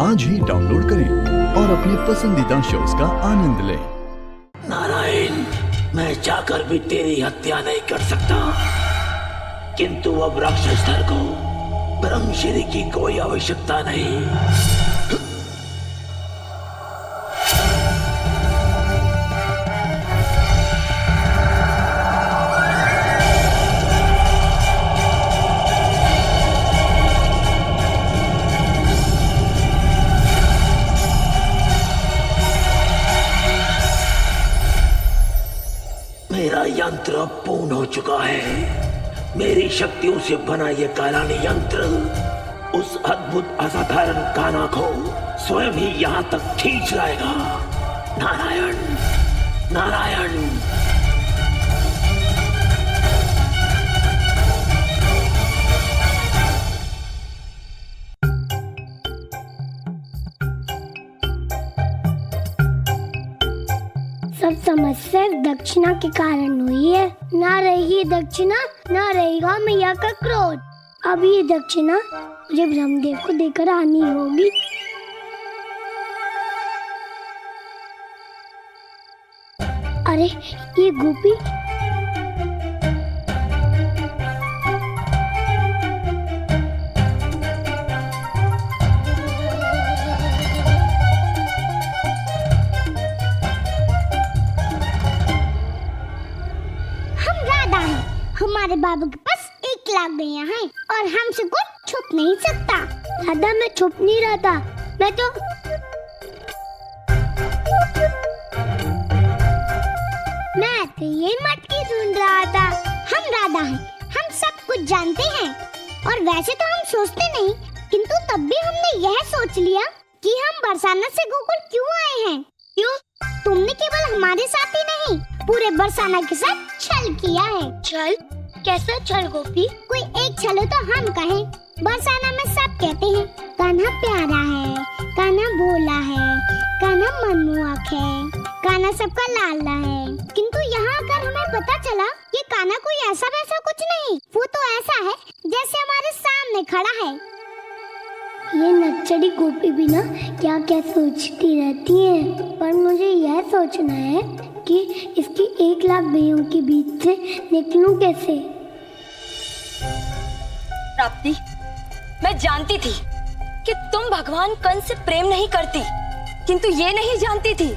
आज ही डाउनलोड करें और अपने पसंदीदा शोज का आनंद लें। नारायण, मैं चाहकर भी तेरी हत्या नहीं कर सकता, किंतु अब राक्षस धर को ब्रह्मश्री की कोई आवश्यकता नहीं। मेरा यंत्र पूर्ण हो चुका है। मेरी शक्तियों से बना यह कालानी यंत्र उस अद्भुत असाधारण काना को स्वयं ही यहाँ तक खींच लाएगा। नारायण, नारायण। सब समस्या दक्षिणा के कारण हुई है। ना रहेगी दक्षिणा, ना रहेगा मैया का क्रोध। अब ये दक्षिणा मुझे ब्रह्मदेव को देकर आनी होगी। अरे ये गोपी, हमारे बाबू के पास 1 लाख गैया हैं और हमसे कुछ छुप नहीं सकता। दादा, मैं छुप नहीं रहा था, मैं तो ये मटकी ढूंढ रहा था। हम राधा हैं, हम सब कुछ जानते हैं और वैसे तो हम सोचते नहीं, किंतु तब भी हमने यह सोच लिया कि हम बरसाना से गोकुल क्यों आए हैं। क्यों? तुमने केवल हमारे साथ ही नहीं, पूरे बरसाना के साथ छल किया है। छल? कैसा छल गोपी? कोई एक छल हो तो हम कहें। बरसाना में सब कहते हैं कान्हा प्यारा है, कान्हा भोला है, कान्हा मनमोहक है, कान्हा सबका लाला है। किंतु यहाँ अगर हमें पता चला कि कान्हा कोई ऐसा वैसा कुछ नहीं, वो तो ऐसा है जैसे हमारे सामने खड़ा है। ये नक्चड़ी गोपी भी ना क्या क्या सोचती रहती है, पर मुझे यह सोचना है कि इसकी 1 लाख गैयों के बीच से निकलूं कैसे। प्राप्ति, मैं जानती थी कि तुम भगवान कंस से प्रेम नहीं करती, किंतु ये नहीं जानती थी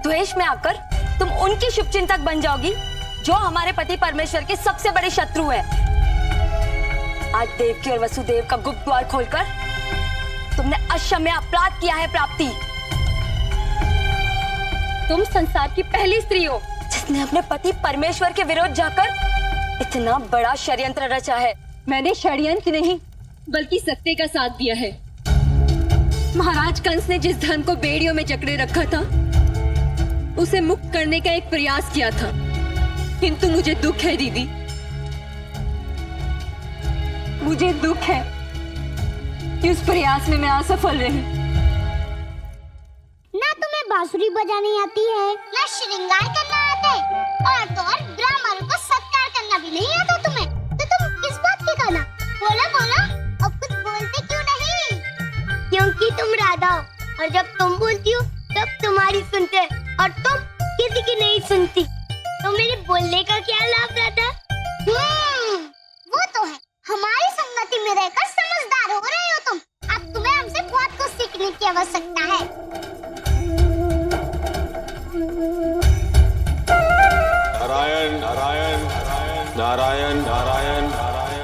द्वेष में आकर तुम उनकी शुभचिंतक बन जाओगी जो हमारे पति परमेश्वर के सबसे बड़े शत्रु है। आज देवकी और वसुदेव का गुप्त द्वार खोलकर तुमने अक्षम्य अपराध किया है। प्राप्ति, तुम संसार की पहली स्त्री हो जिसने अपने पति परमेश्वर के विरुद्ध जाकर इतना बड़ा षड्यंत्र रचा है। मैंने षड्यंत्र नहीं बल्कि सत्य का साथ दिया है। महाराज कंस ने जिस धन को बेड़ियों में जकड़े रखा था उसे मुक्त करने का एक प्रयास किया था, किंतु मुझे दुख है दीदी, मुझे दुख है कि उस प्रयास में मैं असफल रही। ना तुम्हें बांसुरी बजानी आती है, ना श्रृंगार करना आता है, और तो और ब्राह्मणों को सत्कार करना भी नहीं आता तुम्हें। तो तुम किस बात की गाना? बोला बोला, अब कुछ बोलते क्यों नहीं? क्योंकि तुम राधा हो और जब तुम बोलती हो तब तुम्हारी सुनते हैं और तुम किसी की नहीं सुनती। तो मेरे बोलने का क्या लाभ रहता? वो तो है, हमारी संगति में रहकर समझदार हो रहे हो तुम। अब तुम्हें हमसे बहुत कुछ सीखने की आवश्यकता है। नारायण नारायण नारायण नारायण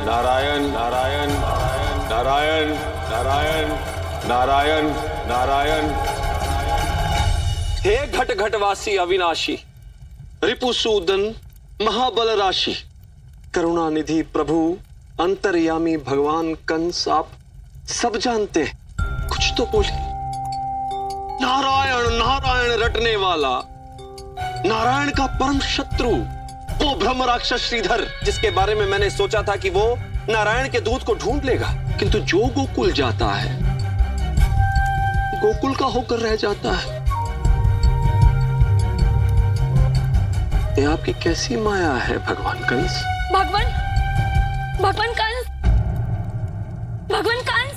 नारायण नारायण नारायण नारायण नारायण नारायण। हे घट घटवासी अविनाशी, रिपुसूदन महाबल राशि, करुणा निधि प्रभु अंतर्यामी भगवान कंस, आप सब जानते हैं, कुछ तो बोलिए। नारायण नारायण रटने वाला, नारायण का परम शत्रु, वो ब्रह्म राक्षस श्रीधर जिसके बारे में मैंने सोचा था कि वो नारायण के दूत को ढूंढ लेगा, किंतु जो गोकुल जाता है गोकुल का होकर रह जाता है। ये आपकी कैसी माया है भगवान कंस? भगवान कंस, भगवान कंस,